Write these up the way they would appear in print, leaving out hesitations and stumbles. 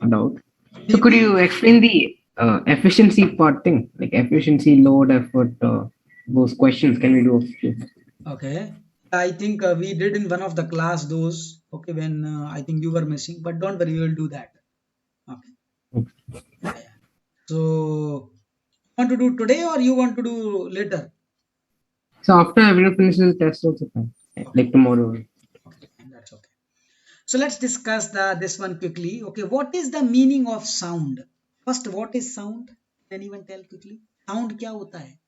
doubt. So could Maybe. you explain the efficiency part thing, like efficiency, load, effort, those questions? Can we do a few? Okay. I think we did in one of the class those. Okay, when I think you were missing, but don't worry, we will do that. Okay. Yeah, yeah. So, want to do today or you want to do later? So after everyone finishes the test, also fine. Okay. Like tomorrow. Okay, fine. That's okay. So let's discuss this one quickly. Okay, what is the meaning of sound? First, what is sound? Can anyone tell quickly? Sound क्या होता है?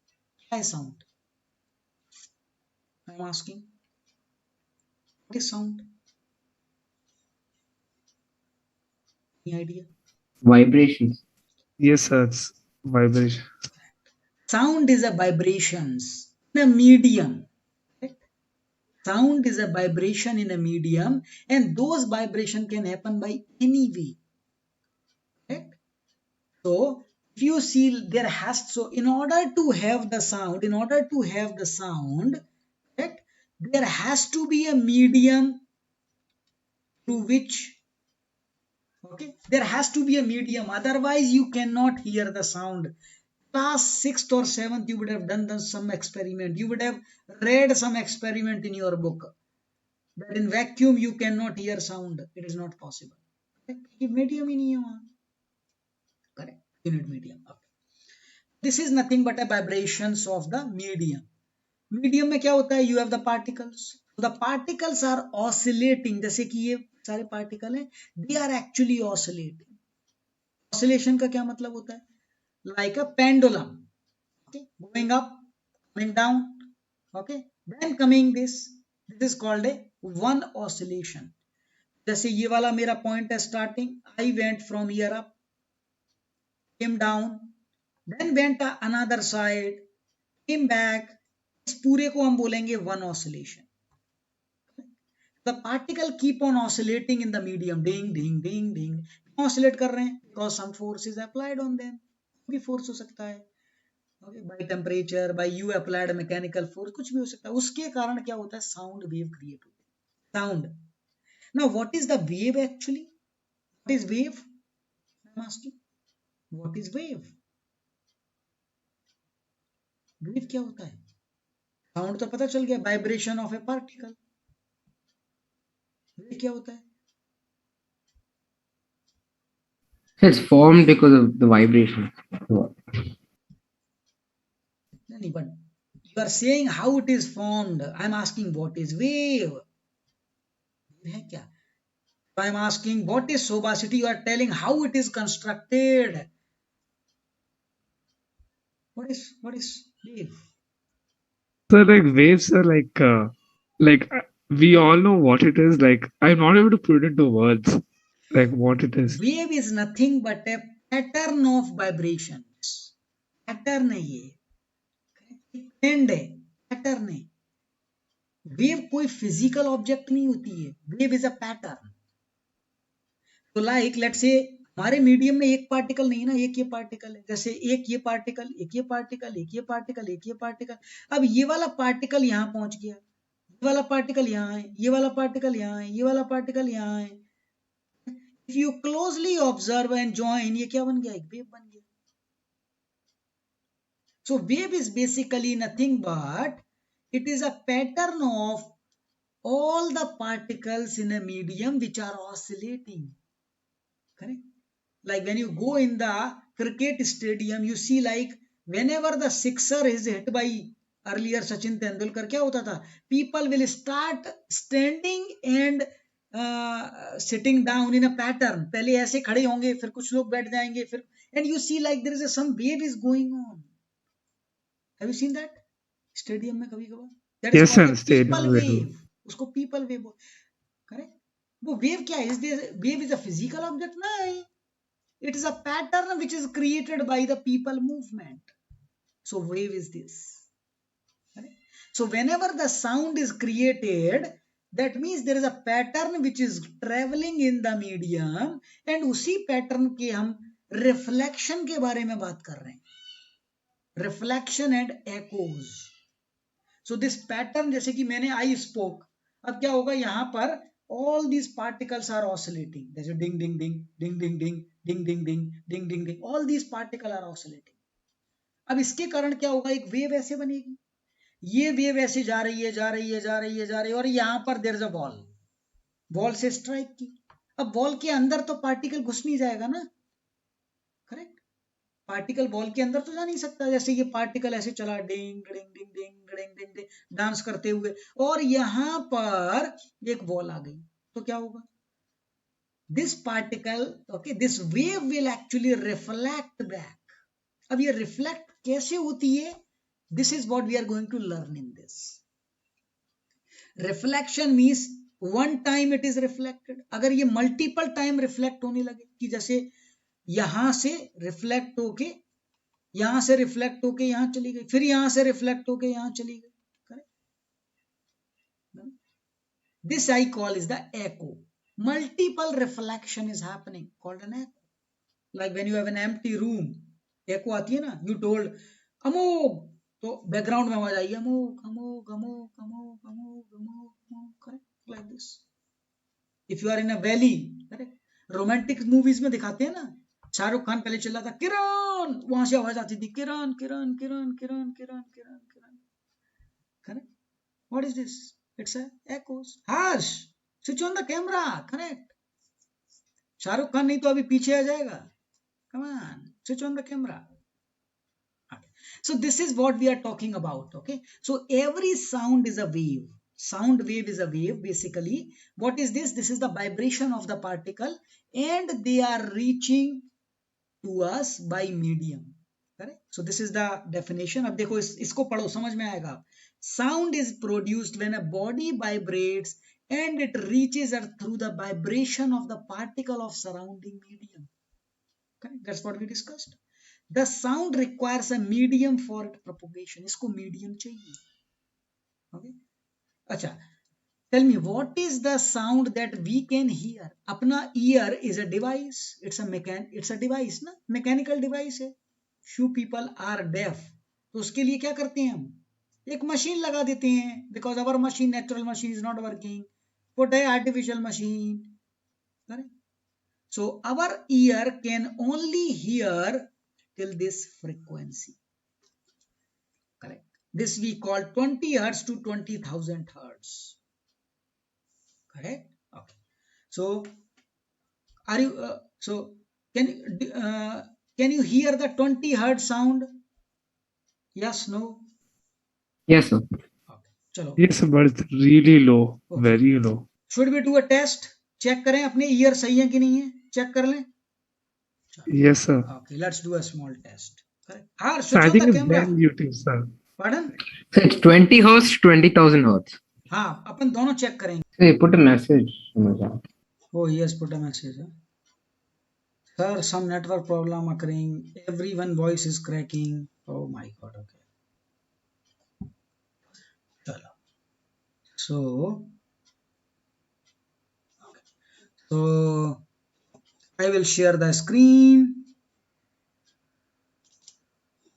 क्या है sound? I'm asking. What is sound? Any idea? Vibrations. Yes, sir. It's vibration. Sound is a vibrations in a medium. Right? Sound is a vibration in a medium, and those vibration can happen by any way. Right? So if you see there has so in order to have the sound, correct, there has to be a medium through which, okay, there has to be a medium, otherwise you cannot hear the sound. Class 6th or 7th you would have done some experiment, you would have read some experiment in your book that in vacuum you cannot hear sound, it is not possible. Okay? Medium ही नहीं है वहाँ. Correct, unit medium. Okay. This is nothing but a vibrations of the medium. Medium में क्या होता है, you have the particles, the particles are oscillating, जैसे कि ये सारे पार्टिकल हैं, they are actually oscillating. Oscillation का क्या मतलब होता है? Like a pendulum, going up, coming down, okay, then coming this is called a one oscillation. जैसे ये वाला मेरा पॉइंट है starting, I went from here up, came down, then went another side, came back. इस पूरे को हम बोलेंगे one oscillation. The particle keep on oscillating in the medium, ding ding ding ding. Oscillate कर रहे हैं because some force is applied on them. भी force हो सकता है, okay, by temperature, by you applied mechanical force, कुछ भी हो सकता है. उसके कारण क्या होता है, sound wave create होती है. Sound. Now what is the wave actually? What is wave? I'm asking. What is wave? Wave क्या होता है? Sound तो पता चल गया, vibration of a particle. Wave क्या होता है? So it's formed because of the vibration. नहीं, but you are saying how it is formed. I'm asking what is wave? है क्या? I'm asking what is sobacity? You are telling how it is constructed. What is wave? So like waves are like we all know what it is. Like I'm not able to put it into words. Like what it is. Wave is nothing but a pattern of vibrations. Pattern है ये, trend है, pattern है. Wave कोई physical object नहीं होती है, wave is a pattern. तो like let's say हमारे मीडियम में एक पार्टिकल नहीं ना, एक ये पार्टिकल है, जैसे एक ये पार्टिकल, एक ये पार्टिकल, एक ये पार्टिकल, एक ये पार्टिकल. अब ये वाला पार्टिकल यहाँ पहुंच गया, ये वाला पार्टिकल यहाँ है, ये वाला पार्टिकल यहाँ है, ये वाला पार्टिकल यहाँ है. If you closely observe and join, ये क्या बन गया, एक वेव बन गया. So wave is basically nothing but it is a pattern of all the particles in a medium which are oscillating. Correct? Like when you go in the cricket stadium, you see like whenever the sixer is hit by earlier Sachin Tendulkar, क्या होता था, people will start standing and sitting down in a pattern. पहले ऐसे खड़े होंगे, फिर कुछ लोग बैठ जाएंगे, फिर and you see like there is some wave is going on. Have you seen that? Stadium में कभी कभार. That is Yes, called a and people stadium we do. wave. उसको people wave. करेक्ट. वो वेव क्या है, wave is a physical object? नहीं, it is a pattern which is created by the people movement. So wave is this. Correct? So whenever the sound is created, that means there is a pattern which is traveling in the medium, and उसी pattern के हम reflection के बारे में बात कर रहे हैं. Reflection and echoes. So this pattern, जैसे कि मैंने आई स्पोक, अब क्या होगा, यहां पर all these particles are oscillating. There's a ding ding ding ding ding ding ding ding ding ding ding ding, all these particles are oscillating. अब इसके कारण क्या होगा, एक वेव ऐसे बनेगी, ये वेव ऐसे जा रही है जा रही है जा रही है जा रही है, और यहां पर there is a ball, ball से स्ट्राइक की। अब बॉल के अंदर तो पार्टिकल घुस नहीं जाएगा ना, करेक्ट, पार्टिकल बॉल के अंदर तो जा नहीं सकता। जैसे ये पार्टिकल ऐसे चला डिंग डिंग डिंग डिंग डिंग डिंग डिंग डांस करते हुए, और यहां पर एक बॉल आ गई, तो क्या होगा, this particle, okay, this wave will actually reflect back. अब ये रिफ्लेक्ट कैसे होती है, this is what we are going to learn in this. Reflection means one time it is reflected, अगर ये मल्टीपल टाइम रिफ्लेक्ट होने लगे, कि जैसे यहां से रिफ्लेक्ट होके, यहां से रिफ्लेक्ट होके यहां चली गई, फिर यहां से रिफ्लेक्ट होके यहां चली गई, correct, this I call is the echo. Multiple reflection is happening, called an echo. Like when you have an empty room, echo आती है ना, you told अमोघ, तो बैकग्राउंड में आवाज आई Amogh Amogh Amogh Amogh Amogh Amogh, correct, like this. If you are in a valley, correct, romantic movies में दिखाते हैं ना, शाहरुख खान पहले चिल्लाता किरण, वहां से आवाज आती थी Kiran Kiran Kiran Kiran Kiran Kiran Kiran, correct, what is this, it's a echoes. Harsh, switch on the camera, correct, Shahrukh Khan नहीं तो अभी पीछे आ जाएगा, come on, switch on the camera. Okay. So this is what we are talking about, okay. So every sound is a wave, sound wave is a wave. Basically what is this, this is the vibration of the particle, and they are reaching to us by medium, correct. So this is the definition. अब देखो इसको पढ़ो, समझ में आएगा। Sound is produced when a body vibrates and it reaches earth through the vibration of the particle of surrounding medium, correct. That's what we discussed. The sound requires a medium for propagation, इसको medium चाहिए, okay. अच्छा, tell me what is the sound that we can hear. अपना ear is a device, it's a device ना, mechanical device है. Few people are deaf, तो उसके लिए क्या करते हैं हम, एक मशीन लगा देते हैं, because our machine, natural machine is not working, put a artificial machine, correct. So our ear can only hear till this frequency, correct. This we call 20 hertz to 20,000 hertz, correct. Okay, so are you so can you hear the 20 hertz sound, yes, no? Yes, sir. Okay, चलो, Yes, but it's really low, Okay. very low. should we do a test, check करें अपने year सही है कि नहीं है, check कर लें। Yes, sir. Okay, let's do a small test, correct. Harsh, So switch I on think the it's camera. then YouTube, sir. Pardon? So it's 20 hertz, 20,000 hertz. हाँ, अपन दोनों चेक करेंगे। So you put a message in the chat. Oh yes, put a message, huh? Sir, some network problem occurring, everyone voice is cracking, oh my god. Okay, चलो, so I will share the screen.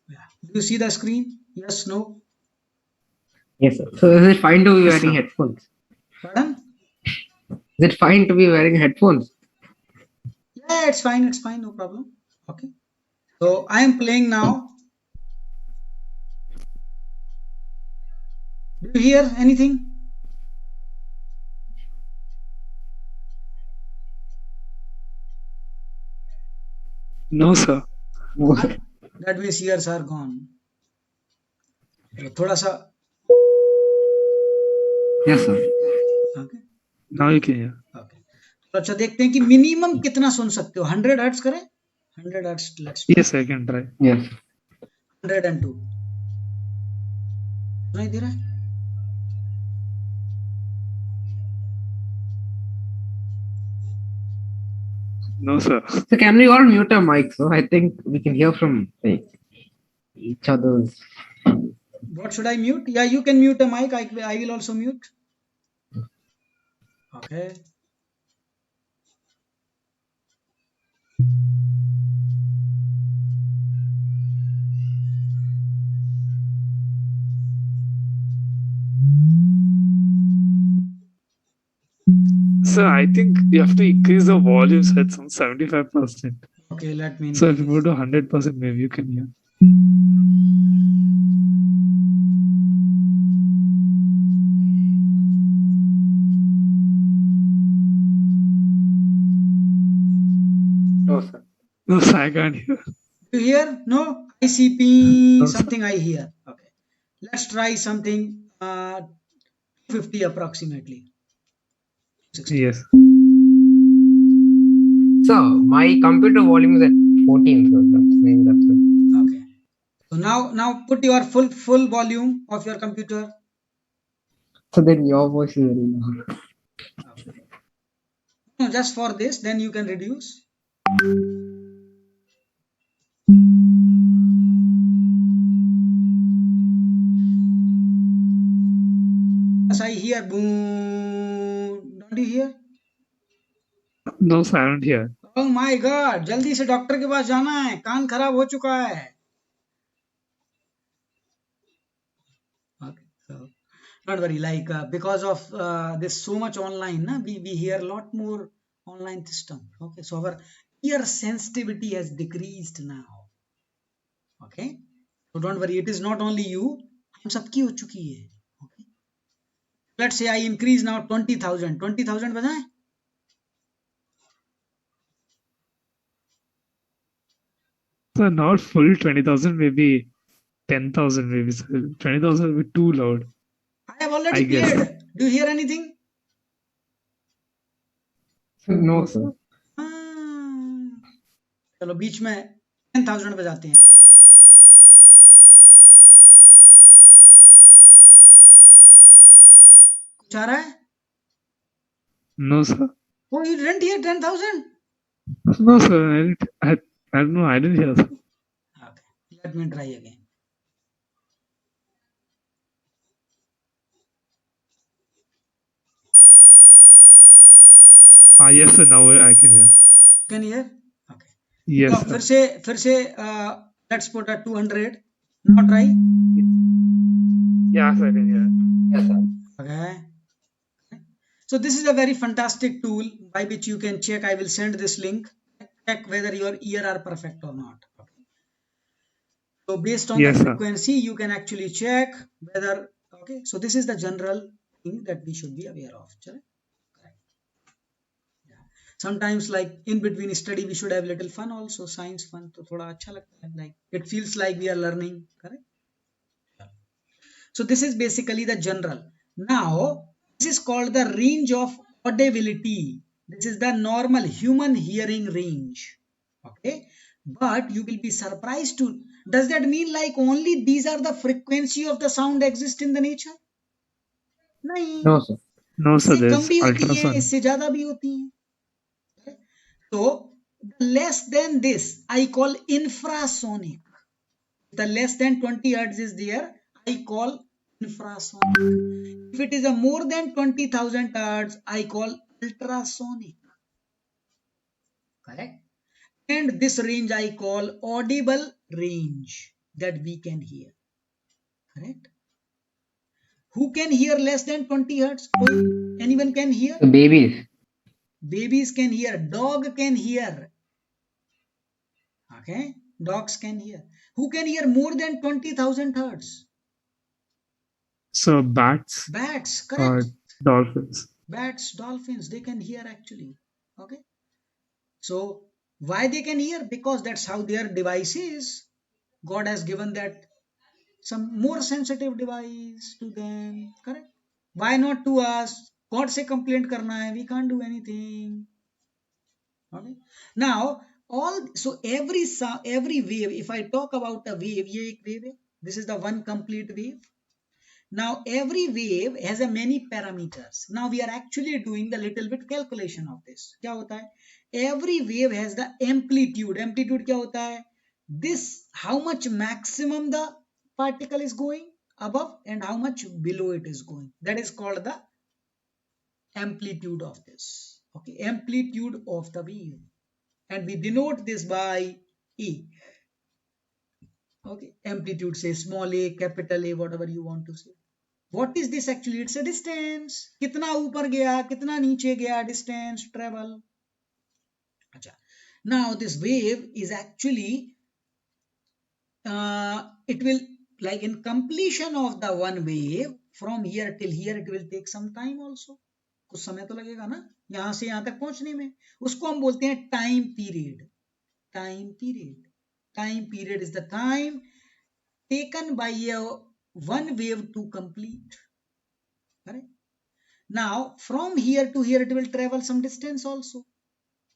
Yeah. Do you see the screen, yes, no? Yes, sir. So is it fine to be Yes, wearing sir. headphones? Pardon? Is it fine to be wearing headphones? Yeah, it's fine, no problem. Okay, so I am playing now. Do you hear anything? No, sir. That means ears are gone. चलो थोड़ा सा, Yes, sir. okay. Now you can hear. Okay. तो अच्छा देखते हैं कि minimum कितना सुन सकते हो, 100 हर्ट्ज करें, 100 hertz, let's Yes, I can try. Yes. 102, सुनाई दे रहा है? No, sir. So can we all mute our mics? So I think we can hear from like each other's. What should I mute? Yeah, you can mute a mic, I will also mute. Okay. sir, I think you have to increase the volume so it's on 75%. Okay, let me So if you increase. go to 100%, maybe you can hear. No, sir. No, sir, I can't hear. You hear? No? ICP, No, sir. something I hear. Okay. Let's try something 50 approximately. 60. Yes. So my computer volume is at 14, so that's it. Okay. So now put your full volume of your computer. So then your voice is very loud. Okay. No, just for this, then you can reduce. As I hear boom. Don't you hear? No, sir, I don't hear. Oh my God! जल्दी से doctor के पास जाना है, कान खराब हो चुका है. Okay. So don't worry. Like because of this so much online, na, we hear a lot more online system. Okay. So our ear sensitivity has decreased now. Okay. So don't worry. It is not only you. हम सबकी हो चुकी है. Okay. Let's say I increase now 20,000. 20,000 बजाएं? So not full 20,000, maybe 10,000, maybe. Sir. 20,000 will be too loud, I have I already guess. played. Do you hear anything? No, No, sir. sir. हाँ. चलो बीच में 10,000 बजाते हैं. कुछ आ रहा है? No, sir. Oh, you didn't hear 10,000? No, sir. I don't know. I didn't hear, sir. Okay. Let me try again. Yes, sir. Now I can hear. Can you hear? Okay. Yes, Now sir. फिर से let's put a 200. Now try. Yes, I can hear. Yes, sir. Okay. So this is a very fantastic tool by which you can check. I will send this link. Check whether your ear are perfect or not. Okay. So based on the Yes, sir. frequency, you can actually check whether. Okay. So this is the general thing that we should be aware of. Correct? Sometimes like in between study we should have little fun also, science fun, तो थोड़ा अच्छा लगता है, like it feels like we are learning. Correct? So this is basically the general. Now this is called the range of audibility. This is the normal human hearing range. Okay, but you will be surprised to, does that mean like only these are the frequency of the sound exist in the nature? नहीं. No, sir. No, sir. इससे कम There's भी होती है, ultrasound. इससे ज्यादा भी होती है. So less than this I call infrasonic. The less than 20 hertz is there, I call infrasonic. If it is a more than 20,000 hertz, I call ultrasonic. Correct? And this range I call audible range, that we can hear. Correct? Who can hear less than 20 hertz? Anyone can hear? The babies. Babies can hear. Dog can hear. Okay? Dogs can hear. Who can hear more than 20,000 hertz? So bats Bats. or Correct? dolphins. Bats, dolphins, they can hear actually. Okay? So why they can hear? Because that's how their device is. God has given that some more sensitive device to them. Correct? Why not to us? God से complaint करना है. We can't do anything. Okay? Now so every wave, if I talk about a wave, ये एक wave है. This is the one complete wave. Now every wave has a many parameters. Now we are actually doing the little bit calculation of this. क्या होता है? Every wave has the amplitude. Amplitude क्या होता है? This, how much maximum the particle is going above and how much below it is going. That is called the amplitude of this. Okay, amplitude of the wave. And we denote this by E. Okay, amplitude, say small a, capital A, whatever you want to say. What is this actually? It's a distance. कितना ऊपर गया, कितना नीचे गया, distance travel. अच्छा. Now this wave is actually it will, like in completion of the one wave from here till here, it will take some time also. कुछ समय तो लगेगा ना यहां से यहां तक पहुंचने में. उसको हम बोलते हैं time period. Time period. Time period is the time taken by a one wave to complete. Correct? Now from here to here it will travel some distance also.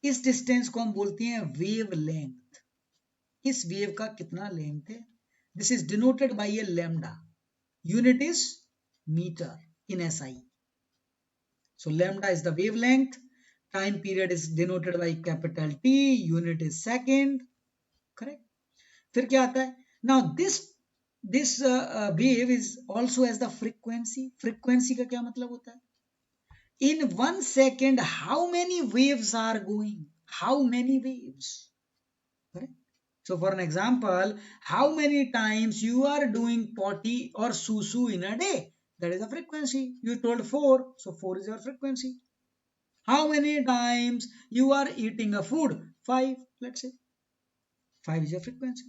इस डिस्टेंस को हम बोलते हैं वेव लेंथ. इस wave का कितना length है? This is denoted by a lambda. Unit is metre in SI. So lambda is the wavelength. Time period is denoted by capital T. Unit is second. Correct? फिर क्या आता है? Now this wave is also as the frequency. Frequency का क्या मतलब होता है? In 1 second, how many waves are going? How many waves? Correct? So for an example, how many times you are doing potty or susu in a day? That is the frequency. You told 4, so 4 is your frequency. How many times you are eating a food? 5, let's say. 5 is your frequency.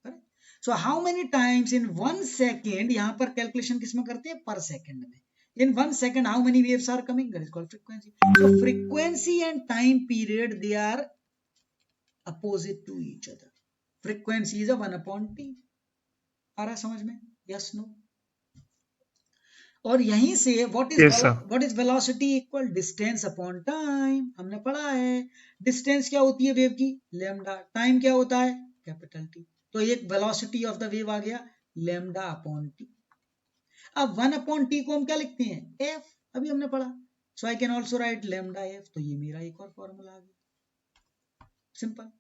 Correct? So how many times in 1 second, यहाँ पर calculation किसमें करते हैं? Per second में. In 1 second, how many waves are coming? That is called frequency. So frequency and time period, they are opposite to each other. Frequency is a 1 upon t. आ रहा है समझ में? Yes, no? और यहीं से Yes, sir. what is velocity equal distance upon time. हमने पढ़ा है. Distance क्या होती है वेव की? Lambda. Time क्या होता है? Capital T. तो एक velocity of the wave आ गया lambda upon t. अब 1 upon t को हम क्या लिखते हैं? F. अभी हमने पढ़ा. So I can also write lambda f. तो ये मेरा एक और फॉर्मूला आ गया. Simple.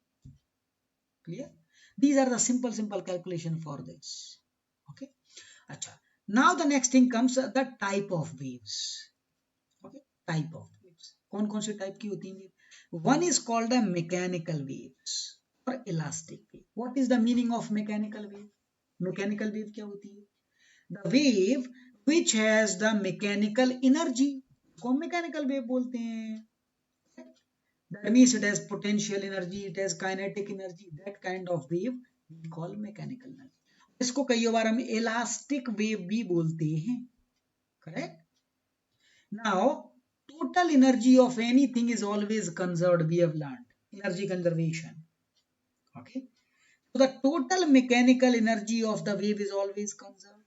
Clear? These are the simple calculation for this. Okay. अच्छा. Now the next thing comes the type of waves. Okay, type of waves. कौन कौन से type की होती हैं? One is called the mechanical waves or elastic wave. What is the meaning of mechanical wave? Mechanical wave क्या होती है? The wave which has the mechanical energy को हम mechanical wave बोलते हैं. That means it has potential energy, it has kinetic energy. That kind of wave we call mechanical energy. इसको कई बार हम इलास्टिक वेव भी बोलते हैं. Correct. Now total energy of anything is always conserved. We have learned energy conservation. Okay. So the total mechanical energy of the wave is always conserved.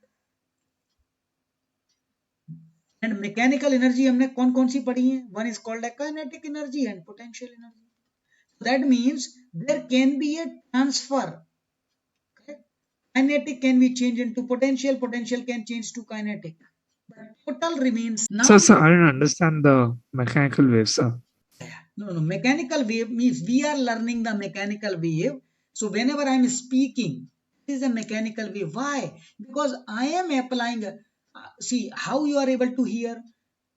And mechanical energy हमने कौन कौन सी पढ़ी है? One is called a kinetic energy and potential energy. So that means there can be a transfer. Kinetic can be changed into potential. Potential can change to kinetic. But total remains now. Sir, I didn't understand the mechanical wave, sir. No. Mechanical wave means we are learning the mechanical wave. So whenever I am speaking, this is a mechanical wave. Why? Because I am applying. See how you are able to hear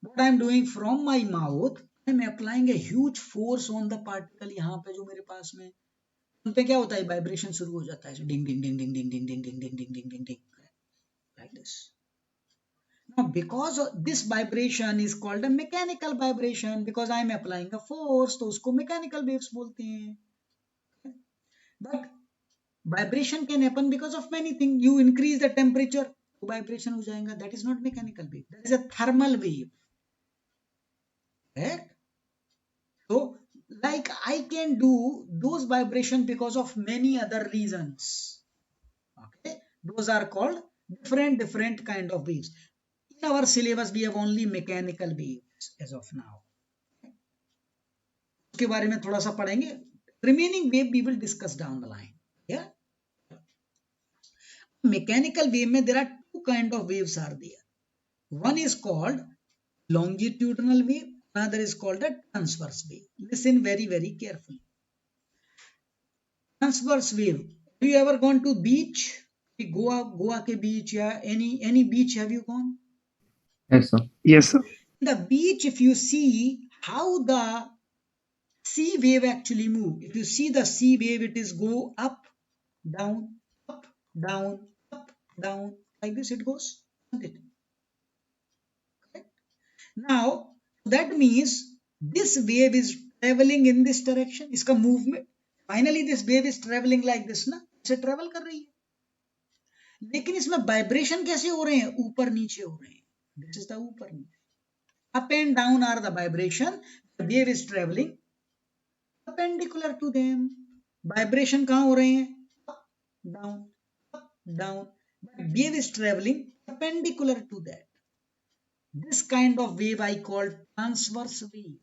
what I am doing from my mouth. I am applying a huge force on the particle यहाँ पे जो मेरे पास में. उन पे क्या होता है? वाइब्रेशन शुरू हो जाता है. डिंग डिंग डिंग डिंग डिंग डिंग डिंग डिंग डिंग डिंग डिंग डिंग डिंग. Like this. Now, because this vibration is called a mechanical vibration, because I am applying a force, तो उसको mechanical waves बोलते हैं. But vibration can happen because of many things. You increase the temperature, तो vibration हो जाएगा. That is not mechanical wave. That is a thermal wave. Right? So, like I can do those vibration because of many other reasons. Okay, those are called different kind of waves. In our syllabus we have only mechanical waves as of now. उसके बारे में थोड़ा सा पढ़ेंगे. Remaining wave we will discuss down the line. Yeah. Mechanical wave में there are two kind of waves are there. One is called longitudinal wave. Another is called a transverse wave. Listen very carefully. Transverse wave. Have you ever gone to beach? Goa के beach या any beach have you gone? Yes, sir. Yes, sir. The beach, if you see how the sea wave actually move, if you see the sea wave, it is go up, down, like this it goes. isn't it? Correct? Now that means this wave is traveling in this direction. इसका movement, finally this wave is traveling like this ना, ऐसे travel कर रही है. लेकिन इसमें vibration कैसे हो रहे हैं? ऊपर नीचे हो रहे हैं. दिस इज द ऊपर नीचे. Up and down are the vibration. The wave is travelling perpendicular to them. Vibration कहाँ हो रहे हैं? Up down. But wave is traveling perpendicular to that. This kind of wave I call transverse wave.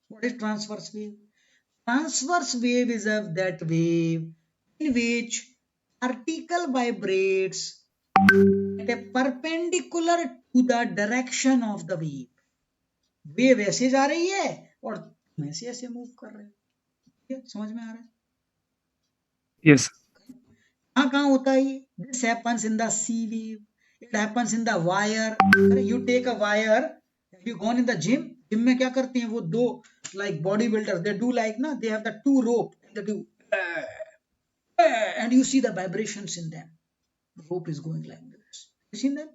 What is transverse wave? Transverse wave is of that wave in which particle vibrates at a perpendicular to the direction of the wave. Wave ऐसे जा रही है और तुम ऐसे ऐसे move कर रहे हो. ठीक है, समझ में आ रहा है? Yes. कहाँ होता है ये? This happens in the sea wave. It happens in the wire. You take a wire. Have you gone in the gym? Gym में क्या करते हैं वो दो like bodybuilders? They do like ना. They have the two rope. They do and you see the vibrations in them. The rope is going like this. You seen that?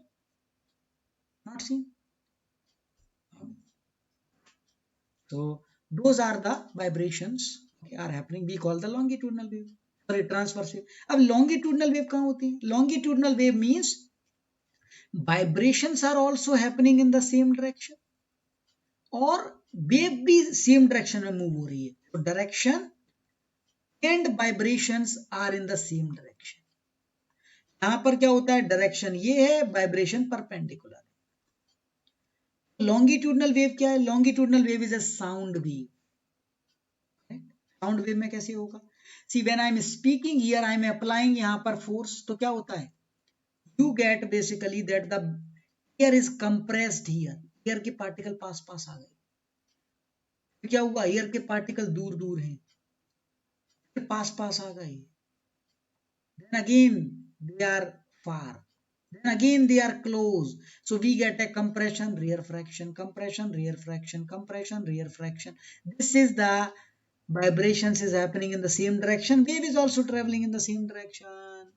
Not seen. So those are the vibrations are happening. We call the longitudinal wave. Sorry, transverse wave. अब longitudinal wave कहाँ होती है? Longitudinal wave means vibrations are also happening in the same direction और wave भी same direction में move हो रही है. So direction and vibrations are in the same direction. यहाँ पर क्या होता है? Direction ये है, vibration perpendicular. लॉन्गिट्यूडनल वेव क्या है? Longitudinal wave is a sound wave. Sound wave में कैसे होगा? See when I am speaking here, I am applying यहां पर फोर्स, तो क्या होता है? You get basically that the air is compressed here. Air के पार्टिकल पास पास आ गए. क्या हुआ? एयर के पार्टिकल दूर दूर हैं, पास पास आ गए. Then again they are far. Then again they are close. So we get a compression, rear fraction, compression, rear fraction, compression, rear fraction. This is the vibrations is happening in the same direction. Wave is also traveling in the same direction.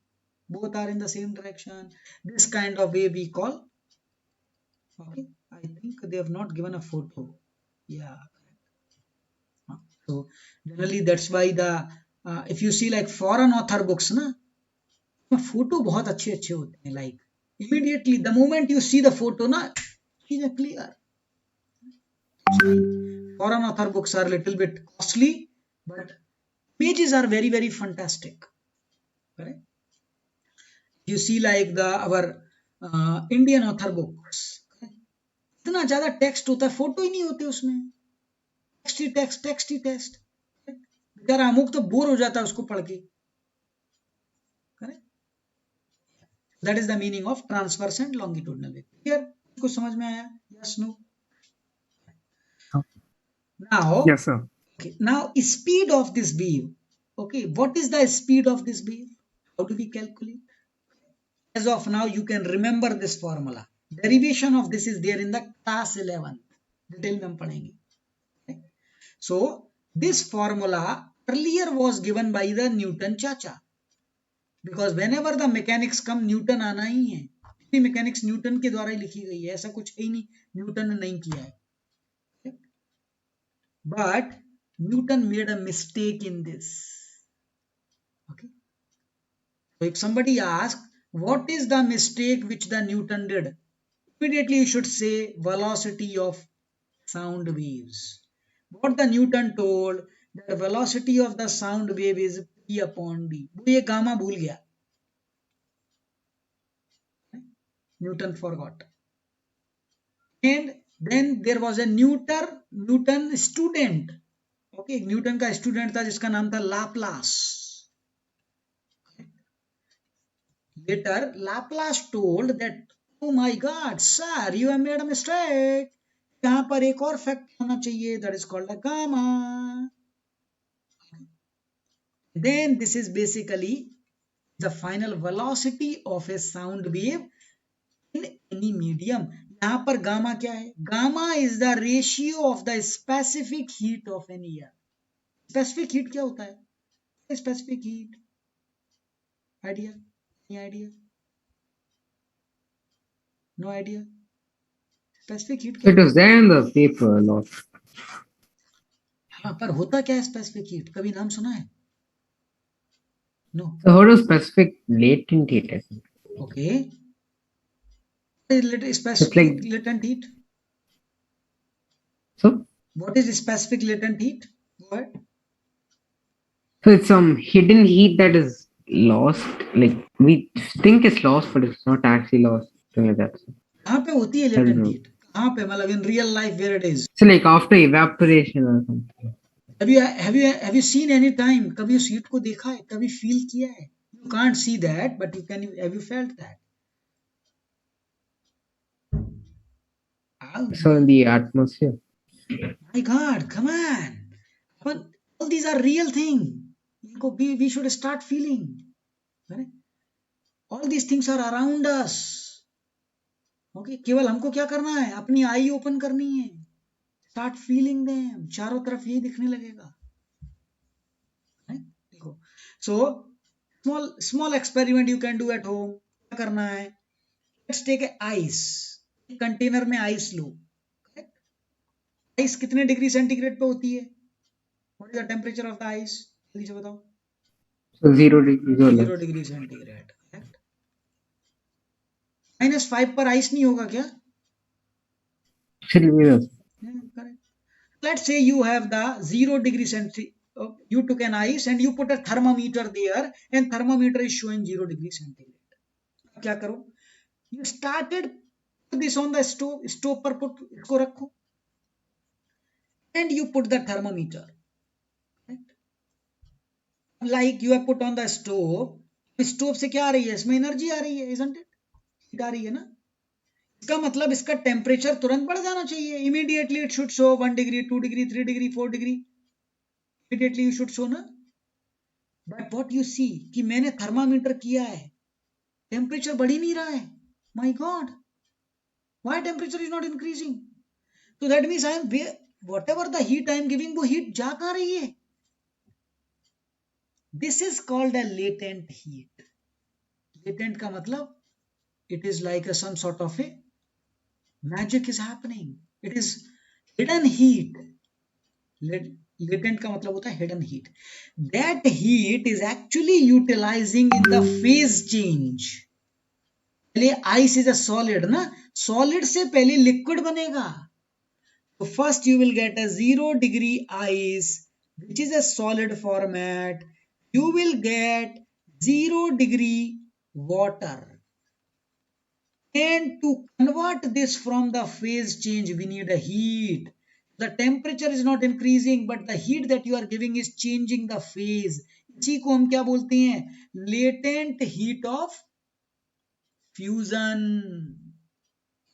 Both are in the same direction. This kind of wave we call. Okay, I think they have not given a photo. Yeah. So generally that's why the if you see like foreign author books, na, photo बहुत अच्छे अच्छे होते हैं. Like immediately the moment you see the photo na, is clear. Foreign author books are a little bit costly, but images are very very fantastic. Correct? You see like the our Indian author books, इतना ज्यादा text होता है, photo ही नहीं होते उसमें. Text ही text, text ही text. बेचारा अमुक तो बोर हो जाता है उसको पढ़ के. That is the meaning of transverse and longitudinal wave. Here, कुछ समझ में आया? Yes, no? Now, Yes, sir. okay, now speed of this wave. Okay, what is the speed of this wave? How do we calculate? As of now, you can remember this formula. Derivation of this is there in the class 11. Detail में हम पढ़ेंगे. Okay? So, this formula earlier was given by the Newton Chacha. Because when ever the mechanics come, Newton आना ही है. Mechanics Newton के द्वारा ही लिखी गई है, ऐसा कुछ है ही नहीं न्यूटन ने नहीं किया है. But Newton made a mistake in this. Okay, so if somebody asks what is the mistake which the Newton did, immediately you should say velocity of sound waves. What the Newton told, the velocity of the sound wave is P upon D. वो ये gamma भूल गया. Newton forgot. And then there was a Newton student. Okay, Newton का student था जिसका नाम था Laplace. Later Laplace told that, oh my God, sir, you have made a mistake. यहाँ पर एक और फैक्ट होना चाहिए, that is called a gamma. Then this is basically the final velocity of a sound wave in any medium. यहाँ पर gamma क्या है? Gamma is the ratio of the specific heat of an air. Specific heat क्या होता है? Specific heat. Idea? Any idea? No idea specific heat So क्या it was there in the paper a lot. हाँ पर होता क्या है specific heat कभी नाम सुना है no So how does specific latent heat? I think. Okay It's specific like latent heat so. What is specific latent heat go ahead So it's some hidden heat that is lost. Like we think it's lost, but it's not actually lost. Something like that. कहाँ पे होती है I don't latent know. Heat कहाँ पे मतलब in real life where it is So like after evaporation or something. have you seen any time कभी उस heat को देखा है कभी फील किया है you can't see that but you can have you felt that oh So in the atmosphere. my god come on but all these are real thing we should start feeling correct? all these things are around us okay केवल हमको क्या करना है अपनी I open करनी है start feeling them चारों तरफ यही दिखने लगेगा देखो so small experiment you can do at home क्या करना है let's take a ice container में आइस लो आइस कितने डिग्री सेंटीग्रेड पे होती है what is the temperature of the ice जल्दी से बताओ So 0 degrees or 0 less. Degree centigrade correct -5 पर आइस नहीं होगा क्या Should be the correct let's say you have the 0 degree centigrade you took an ice and you put a thermometer there and thermometer is showing 0 degree centigrade क्या करो you started put this on the stove पर put इसको रखो and you put the thermometer like you have put on the stove से क्या आ रही है इसमें एनर्जी आ रही है isn't it हीट आ रही है ना इसका मतलब इसका टेम्परेचर तुरंत बढ़ जाना चाहिए immediately it should show 1 degree 2 degree 3 degree 4 degree immediately you should show ना बट व्हाट यू सी कि मैंने थर्मामीटर किया है टेम्परेचर बढ़ ही नहीं रहा है my god why temperature is not increasing तो that means I am whatever the heat I am giving वो हीट जा कहां रही है this is called a latent heat latent का मतलब it is like a some sort of a magic is happening it is hidden heat latent का मतलब होता है hidden heat that heat is actually utilizing in the phase change पहले ice is a solid ना solid से पहले liquid बनेगा so first you will get a 0 degree ice which is a solid format you will get 0 degree water and to convert this from the phase change we need a heat the temperature is not increasing but the heat that you are giving is changing the phase इसी को हम क्या बोलते हैं latent heat of fusion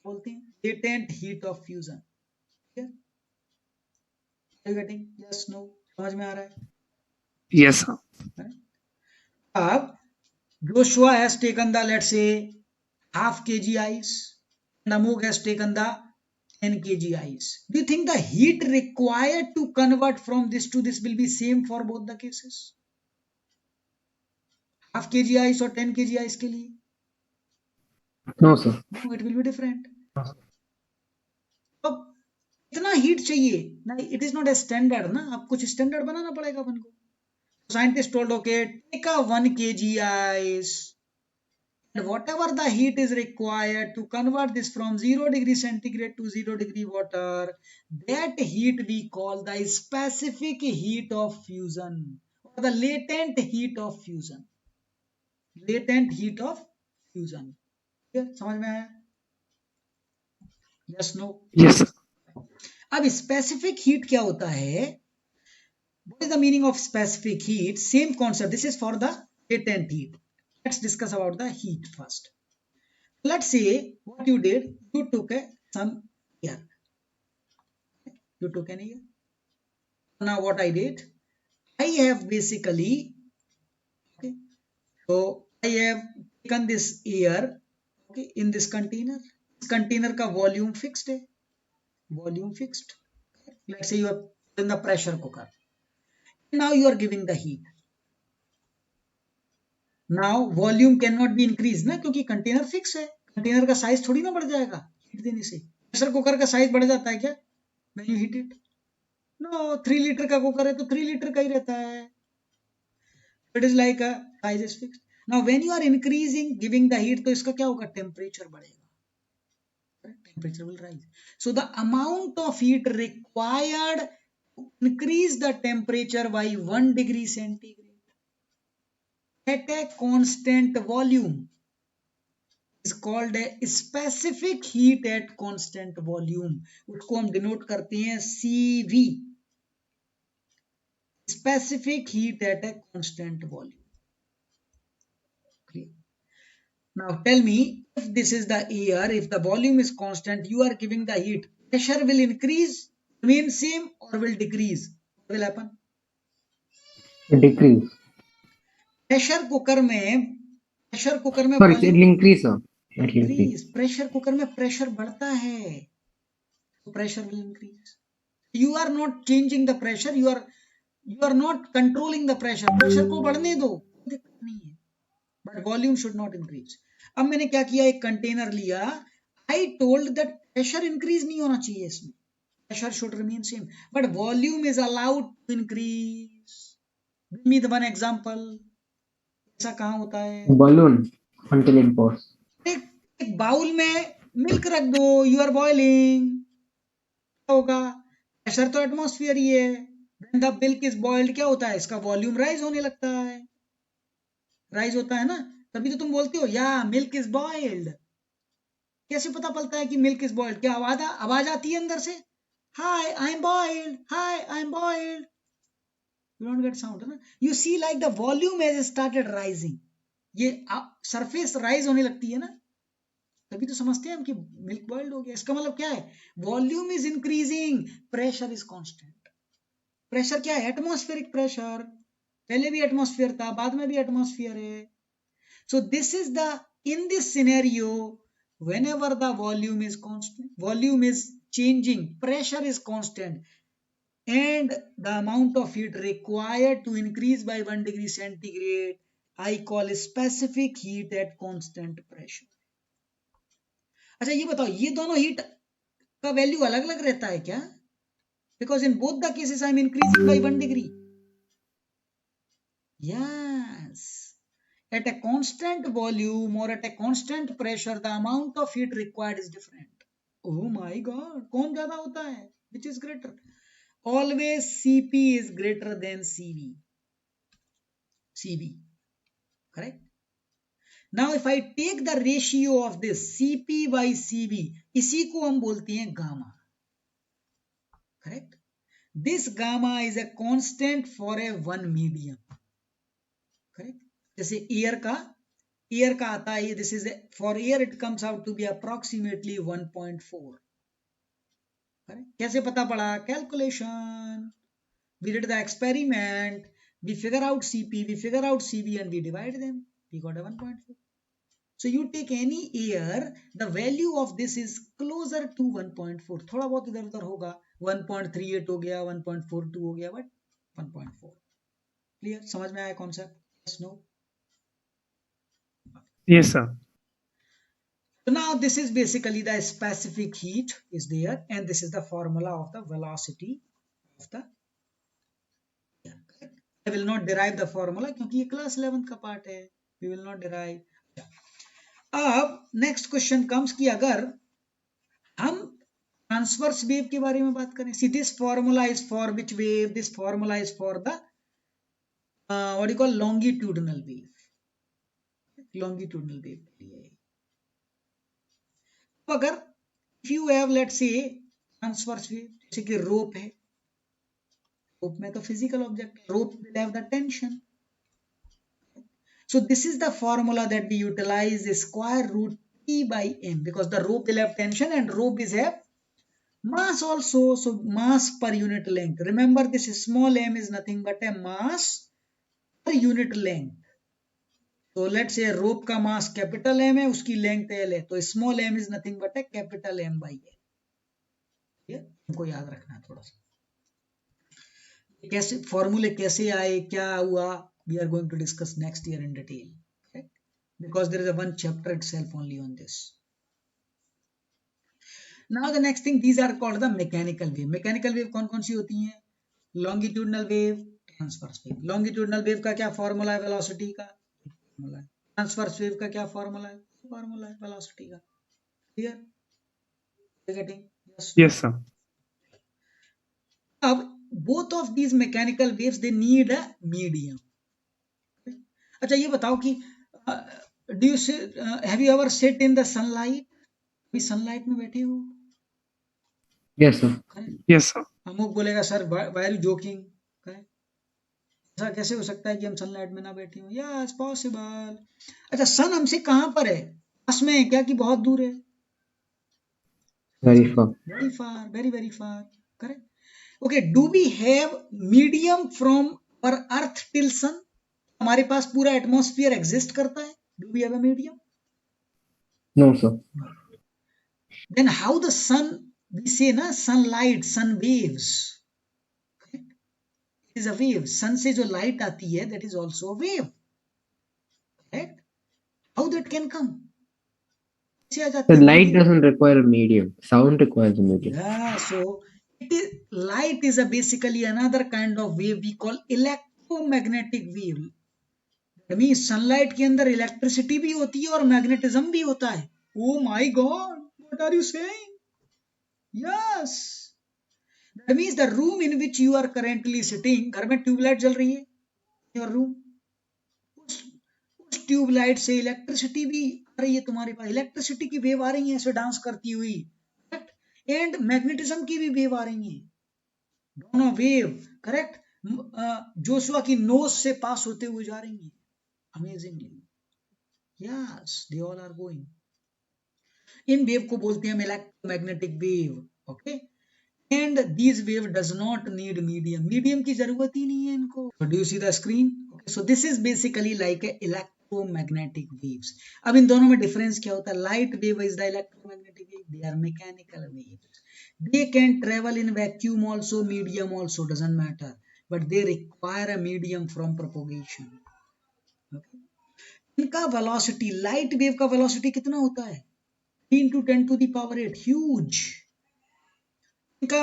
बोलते हैं latent heat of fusion are you getting yes no समझ में आ रहा है Yes, sir. अब Joshua has taken the let's say half kg ice and Amog has taken the 10 kg ice. Do you think the heat required to convert from this to this will be same for both the cases? Half kg ice or 10 kg ice के लिए? no sir. No, it will be different. अब इतना heat चाहिए ना it is not a standard ना अब कुछ standard बनाना पड़ेगा अपन को scientist told okay take a 1 kg ice and whatever the heat is required to convert this from 0 degree centigrade to 0 degree water that heat we call the specific heat of fusion or the latent heat of fusion latent heat of fusion समझ में आया yes no Yes, sir. अब specific heat क्या होता है what is the meaning of specific heat same concept this is for the latent heat let's discuss about the heat first let's say what you did you took some air you took an air now what I did I have basically okay so I have taken this air okay in this container का volume fixed है volume fixed let's say you are in the pressure cooker now you are giving the heat now volume cannot be increased ना क्योंकि container fixed है container का size थोड़ी ना बढ़ जाएगा हीट देने से। प्रेशर कुकर का साइज बढ़ जाता है क्या when you heat it? No, 3 litre का कुकर है तो 3 लीटर का ही रहता है। It is like a size is fixed. Now when you are increasing giving the heat, तो इसका क्या होगा, टेम्परेचर बढ़ेगा, temperature will rise. So the amount of heat required to increase the temperature by 1 degree centigrade at a constant volume is called a specific heat at constant volume. उसको हम denote करते हैं CV, specific heat at a constant volume. Clear? Now tell me, if this is the air, if the volume is constant, you are giving the heat, pressure will increase, remain same, or will decrease? What will happen? Decrease. Pressure cooker में Sorry, it volume will increase, sir. It will increase. Increase, pressure cooker में pressure बढ़ता है तो pressure will increase. You are not changing the pressure, you are not controlling the pressure, pressure को बढ़ने दो, कोई दिक्कत नहीं है, but volume should not increase. अब मैंने क्या किया, एक कंटेनर लिया, I told that pressure increase नहीं होना चाहिए इसमें, pressure should remain same, but volume is allowed to increase. Give me the one example, ऐसा कहाँ होता है? Balloon until it bursts. एक बाउल में मिल्क रख दो, यू आर बॉइलिंग, क्या होगा, प्रेशर तो एटमॉस्फेयर ही है, when the milk is boiled क्या होता है, इसका वॉल्यूम राइज होने लगता है, राइज होता है ना, तभी तो तुम बोलते हो या मिल्क इज बॉइल्ड। कैसे पता पड़ता है कि मिल्क इज बॉइल्ड, क्या आवाज आती है अंदर से, hi I am boiled, hi I am boiled, you don't get sound ना, you see like the volume has started rising, ये सरफेस राइज होने लगती है ना, तभी तो समझते हैं हम कि मिल्क बॉइल्ड हो गया। इसका मतलब क्या है, volume is increasing, pressure is constant. Pressure क्या है, एटमॉस्फेरिक प्रेशर, पहले भी एटमॉस्फेयर था, बाद में भी एटमॉस्फेयर है। सो this is the, in this scenario whenever the volume is constant, volume is changing, pressure is constant and the amount of heat required to increase by 1 degree centigrade I call specific heat at constant pressure. अच्छा ये बताओ, ये दोनों heat का value अलग अलग रहता है क्या? Because in both the cases I am increasing by 1 degree. Yes, at a constant volume or at a constant pressure the amount of heat required is different. Oh my god, कौन ज्यादा होता है, which is greater? Always Cp is greater than Cv, correct? Now if I take the ratio of this Cp by Cv, इसी को हम बोलते हैं gamma, correct? This gamma is a constant for a one medium, correct? जैसे air का आता है, this is for air it comes out to be approximately 1.4, correct? कैसे पता पड़ा, calculation, we did the experiment, we figure out Cp, we figure out Cv and we divide them, we got a 1.4. So you take any air, the value of this is closer to 1.4, थोड़ा बहुत इधर उधर होगा, 1.38 हो गया, 1.42 हो गया, but 1.4। Clear, समझ में आया concept? Yes, no? Yes, sir. So now this is basically the specific heat is there and this is the formula of the velocity of the air. I will not derive the formula क्योंकि ये class 11th का part है, we will not derive. अब next question comes कि अगर हम transverse wave के बारे में बात करें, see this formula is for which wave, this formula is for the what you call longitudinal wave, longitudinal wave के लिए। तो अगर if you have let's say transverse wave, जैसे कि rope है, rope में तो physical object, rope will have the tension, so this is the formula that we utilize, is square root P by M, because the rope will have tension and rope is have mass also, so mass per unit length, remember this small m is nothing but a mass per unit length. तो let's say रोप का mass capital M है, उसकी length L है, तो small M is nothing but a capital M by L. ये हमको याद रखना है थोड़ा सा, कैसे फॉर्मूले कैसे आए, क्या हुआ, we are going to discuss next year in detail, because there is a one chapter itself only on this. Now the next thing, these are called the mechanical wave. Mechanical wave कौन कौन सी होती हैं? Longitudinal wave, transverse wave. Longitudinal wave का क्या formula है velocity का? Formula है. ट्रांसवर्स वेव का क्या फॉर्मूला है? फॉर्मूला है वेलोसिटी का. Clear? Getting? Yes. Yes, sir. अब both of these mechanical waves they need a medium. अच्छा ये बताओ कि do you have you ever sit in the sunlight? अभी सनलाइट में बैठे हो? Yes, sir. Yes, sir. अमुक बोलेगा sir why are you joking? ऐसा कैसे हो सकता है कि हम सनलाइट में ना बैठे हो? Yes possible. अच्छा सन हमसे कहाँ पर है? पास में है क्या कि बहुत दूर है? Very far. Very far, very very far. Correct. Okay, do we have medium from our earth till sun? हमारे पास पूरा एटमॉस्फेयर एग्जिस्ट करता है? Do we have a medium? No, sir. Then how the sun, we say na sunlight, sun waves. Correct? It is a wave. sun से जो light आती है, that is also a wave. Correct? How that can come? कैसे आ जाता The है light wave? doesn't require a medium. Sound requires a medium. Yeah, so it is, light is a basically another kind of wave we call electromagnetic wave. That means sunlight के अंदर electricity भी होती है और magnetism भी होता है. Oh my God, what are you saying? Yes. That means the room in which you are currently sitting, घर में ट्यूबलाइट जल रही है, your room, उस ट्यूबलाइट से इलेक्ट्रिसिटी भी आ रही है तुम्हारे पास. इलेक्ट्रिसिटी की वेव आ रही है ऐसे डांस करती हुई. एंड मैग्नेटिज्म की भी वेव आ रही है. दोनों वेव करेक्ट जोशुआ की नोज से पास होते हुए जा रही हैं. Amazingly. Yes, they all are going. इन वेव को बोलते हैं हम electromagnetic wave. Okay. And these wave does not need medium. Medium की जरूरत ही नहीं है इनको. Do you see the screen? So this is basically like a electromagnetic waves. अब इन दोनों में डिफरेंस क्या होता है? Light wave is the electromagnetic wave, they are mechanical waves. They can travel in vacuum also, medium also, doesn't matter, but they require a medium from propagation. Okay. इनका velocity, light wave का velocity कितना होता है? 3 into 10 to the power 8, huge. इनका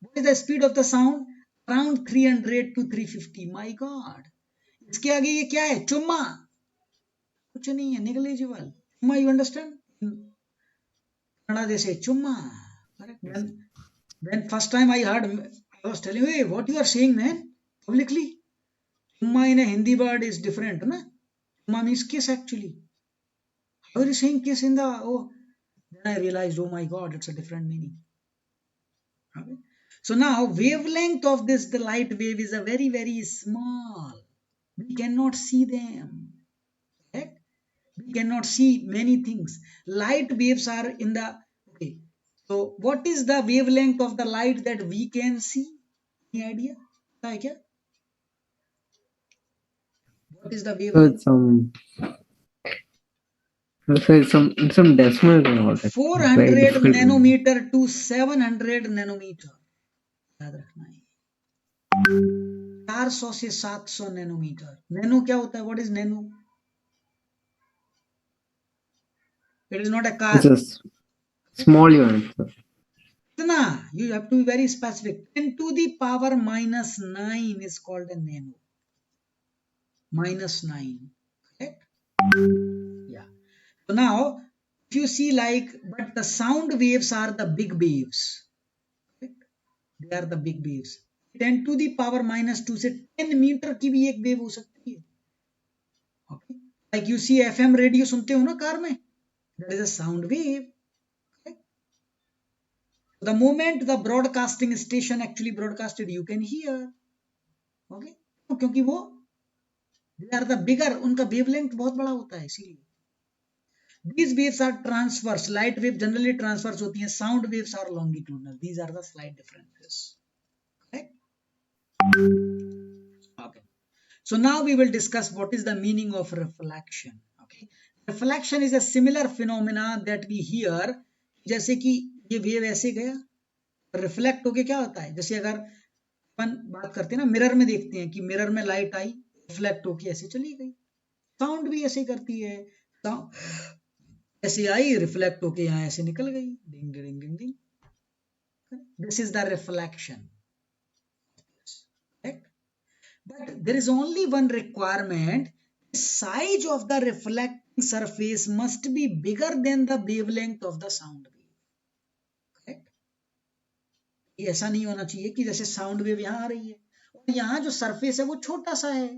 what is the speed of the sound? Around 300 to 350. My God. इसके आगे ये क्या है? चुम्मा. कुछ नहीं है, negligible. चुम्मा, you understand? कन्नड़ा जैसे चुम्मा. Correct. When first time I heard, I was telling you, hey, what you are saying, man, publicly. Chumma in a Hindi word is different, na? Chumma means kiss actually. How are you saying kiss in the, oh, then I realized, oh my God, it's a different meaning. Okay. So now wavelength of this, the light wave is a very, very small. We cannot see them. Correct? We cannot see many things. Light waves are in the, okay. So what is the wavelength of the light that we can see? Any idea? क्या? What is the So wavelength? it's some decimals and all that. 400 Very difficult. nanometer to 700 nanometer. याद रखना है. 400 से 700 nanometre. Nano क्या होता है? What is nano? It is not a car. It's a small unit. Sir. कितना? You have to be very specific. 10 to the power minus 9 is called a nano. Minus 9. Correct? Yeah. So now, if you see like, but the sound waves are the big waves. Correct? They are the big waves. 10 to the power minus 2 से 10 metre की भी एक wave हो सकती है. Okay? Like you see FM radio सुनते हो ना कार में? That is a sound wave. Okay? The moment the broadcasting station actually broadcasted, you can hear. Okay? क्योंकि वो they are the bigger, उनका wavelength बहुत बड़ा होता है इसीलिए. These waves are transverse. Light wave generally transverse होती हैं. Sound waves are longitudinal. These are the slight differences. Correct? Okay. So now we will discuss what is the meaning of reflection. Okay. Reflection is a similar phenomena that we hear. जैसे कि ये wave ऐसे गया, reflect होके क्या होता है? जैसे अगर अपन बात करते हैं ना, मिरर में देखते हैं कि मिरर में लाइट आई, रिफ्लेक्ट होके ऐसे चली गई. साउंड भी ऐसे करती है. ऐसे आई, रिफ्लेक्ट होके यहाँ ऐसे निकल गई. डिंग डिंग डिंग डिंग. This is the reflection. Correct? But there is only one requirement. The size of the reflecting surface must be bigger than the wavelength of the sound wave. Correct? ये ऐसा नहीं होना चाहिए कि जैसे साउंड वेव यहाँ आ रही है और यहाँ जो सरफेस है वो छोटा सा है,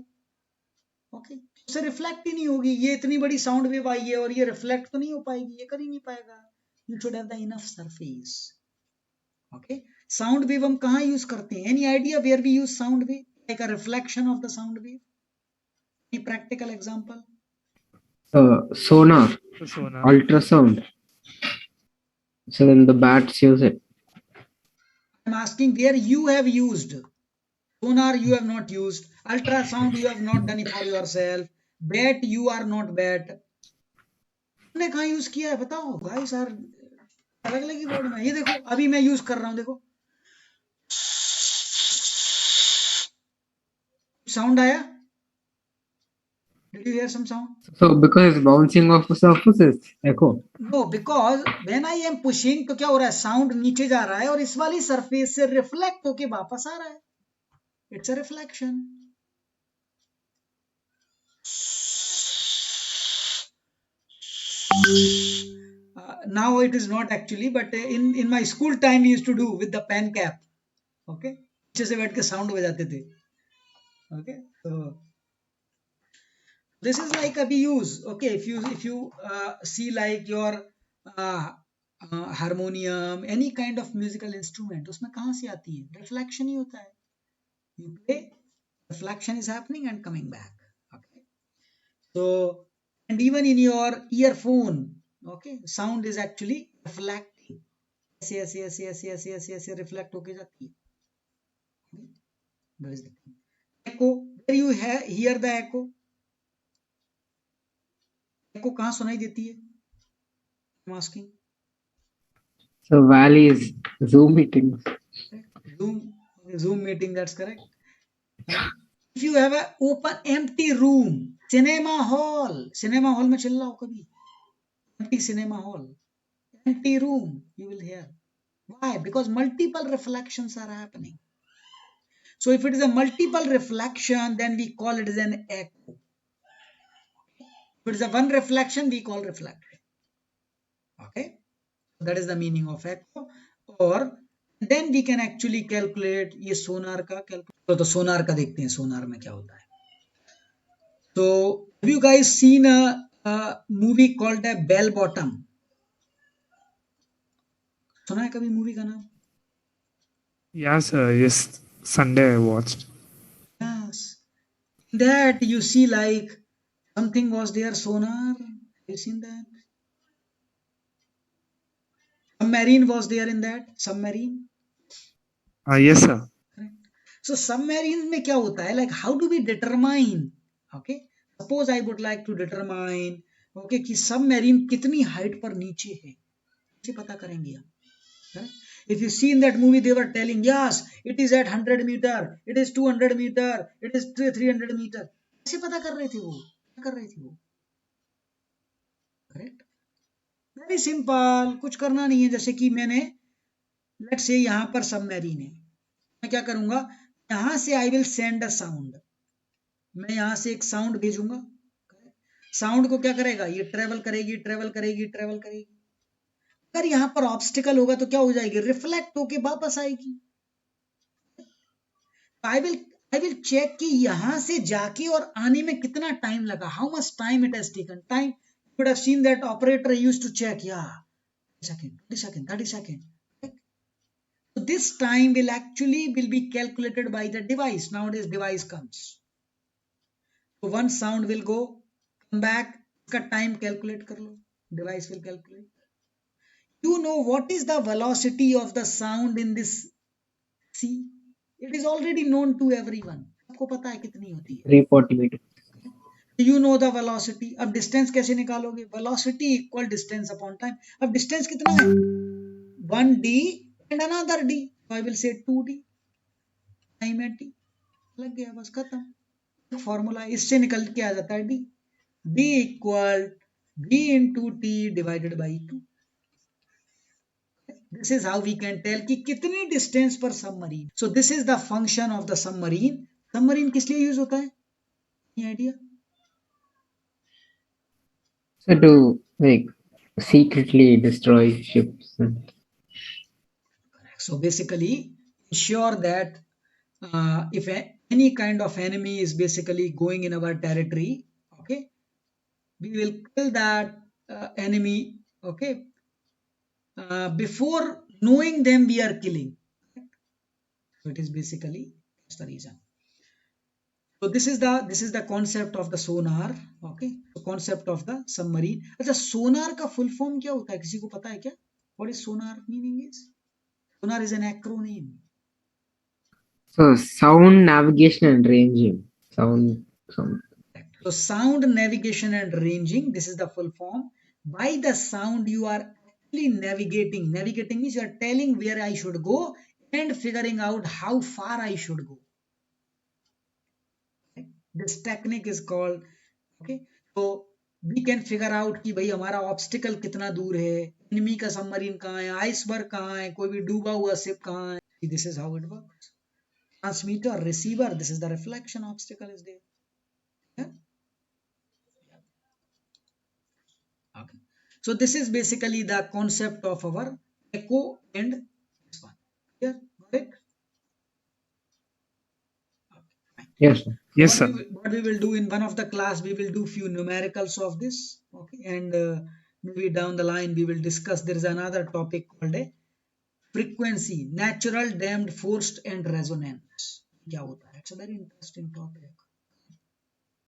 ओके, उससे रिफ्लेक्ट ही नहीं होगी. ये इतनी बड़ी साउंड वेव आई है और ये रिफ्लेक्ट तो नहीं हो पाएगी, ये कर ही नहीं पाएगा. You should have the enough surface. Okay, sound wave हम कहाँ यूज करते हैं? Any idea where we use sound wave? Like a reflection of the sound wave. Any practical example? Sonar, The sonar. ultrasound. So then the bats use it. I'm asking where you have used. Sonar you have not used. Ultrasound you have not done it for yourself. Bat you are not bat. तुमने कहाँ use किया है बताओ guys. यार अलग अलग ही word में. ये देखो अभी मैं यूज कर रहा हूँ, देखो साउंड आया. Did you hear some sound? So because it's bouncing off the surfaces, echo. No, because when I am pushing तो क्या हो रहा है? साउंड नीचे जा रहा है और इस वाली सरफेस से रिफ्लेक्ट होके वापस आ रहा है. It's a reflection. Now it is not actually, but in my school time we used to do with the pen cap. Okay, पीछे से बैठ के साउंड बजाते थे. Okay, so this is like a use. Okay, if you see like your harmonium, any kind of musical instrument, उसमें कहाँ से आती है? Reflection ही होता है. You play, reflection is happening and coming back. Okay, so and even in your earphone, okay, sound is actually reflecting. ऐसे ऐसे ऐसे ऐसे ऐसे ऐसे ऐसे reflect होके जाती है. Okay? That is the thing. Echo, where you hear the echo? echo कहाँ सुनाई देती है? I'm asking. So valleys, Zoom meetings. Zoom meeting, that's correct. If you have an open empty room, cinema hall में चल रहा हो कभी? Empty cinema hall, empty room, you will hear. Why? Because multiple reflections are happening. So if it is a multiple reflection, then we call it as an echo. If it is a one reflection, we call reflection. Okay, that is the meaning of echo. Or then we can actually calculate ये सोनार का calculate. तो सोनार का देखते हैं सोनार में क्या होता है. So have you guys seen a movie called a Bell Bottom? सुना है कभी मूवी का नाम? Yes, yes. Sunday I watched. Yes. That you see like something was there, sonar. Have you seen that? Submarine was there in that. Submarine. Yes, sir. So submarine में क्या होता है? Like how do we determine? Okay. Suppose I would like to determine, okay, कि submarine कितनी height पर नीचे है, कैसे पता करेंगे हम? Correct? If you see in that movie, they were telling, yes, it is at 100 meter, it is 200 meter, it is 300 meter. कैसे पता कर रहे थे वो? क्या कर रहे थे वो? Correct? Very simple. कुछ करना नहीं है. जैसे कि मैंने let's say यहाँ पर सबमरीन है, मैं क्या करूंगा? यहाँ से I will send a sound. मैं यहाँ से एक साउंड भेजूंगा. साउंड को क्या करेगा? ये ट्रेवल करेगी ट्रेवल करेगी ट्रेवल करेगी. अगर यहाँ पर ऑब्स्टिकल होगा तो क्या हो जाएगी? रिफ्लेक्ट होके वापस आएगी. आई विल चेक कि यहाँ से जाके और आने में कितना टाइम लगा. How much time it has taken. Time you would have seen that operator used to check, yeah, 30 second 30 second. So this time will be calculated by the device. Nowadays device comes, so one sound will go, come back, इसका time calculate कर लो. Device will calculate. You know what is the velocity of the sound in this sea? It is already known to everyone. आपको पता है कितनी होती है? 340 meters. You know the velocity. अब distance कैसे निकालोगे? Velocity equal distance upon time. अब distance कितना है? 1d and another d. So I will say 2d. Time है t. लग गया, बस खत्म. फॉर्मूला इससे निकल के आ जाता है d. d equal v into t divided by 2. This is how we can tell कि कितनी distance पर submarine. So this is the function of the submarine. Submarine किस लिए use होता है? Any idea? So to like secretly destroy ships. So basically ensure that if any kind of enemy is basically going in our territory, okay, we will kill that enemy, okay, before knowing them we are killing. So it is basically that's the reason. So this is the concept of the sonar, okay, the concept of the submarine. अच्छा sonar का full form क्या होता है, किसी को पता है क्या? What is sonar meaning is? Sonar is an acronym. So sound navigation and ranging. Sound. So sound navigation and ranging, this is the full form. By the sound you are actually navigating. Navigating means you are telling where I should go and figuring out how far I should go. Okay? This technique is called, okay, so we can figure out कि भाई हमारा obstacle कितना दूर है, enemy का submarine कहाँ है, iceberg कहाँ है, कोई भी डूबा हुआ शिप कहाँ है. This is how it works. Transmitter, receiver, this is the reflection obstacle is there. Yeah? Okay. So this is basically the concept of our echo and this one. Here, got it? Yes, sir. Yes, sir. What we will do in one of the class, we will do few numericals of this, okay, and maybe down the line we will discuss. There is another topic called a frequency, natural, damped, forced, and resonance. क्या होता है? It's a very interesting topic.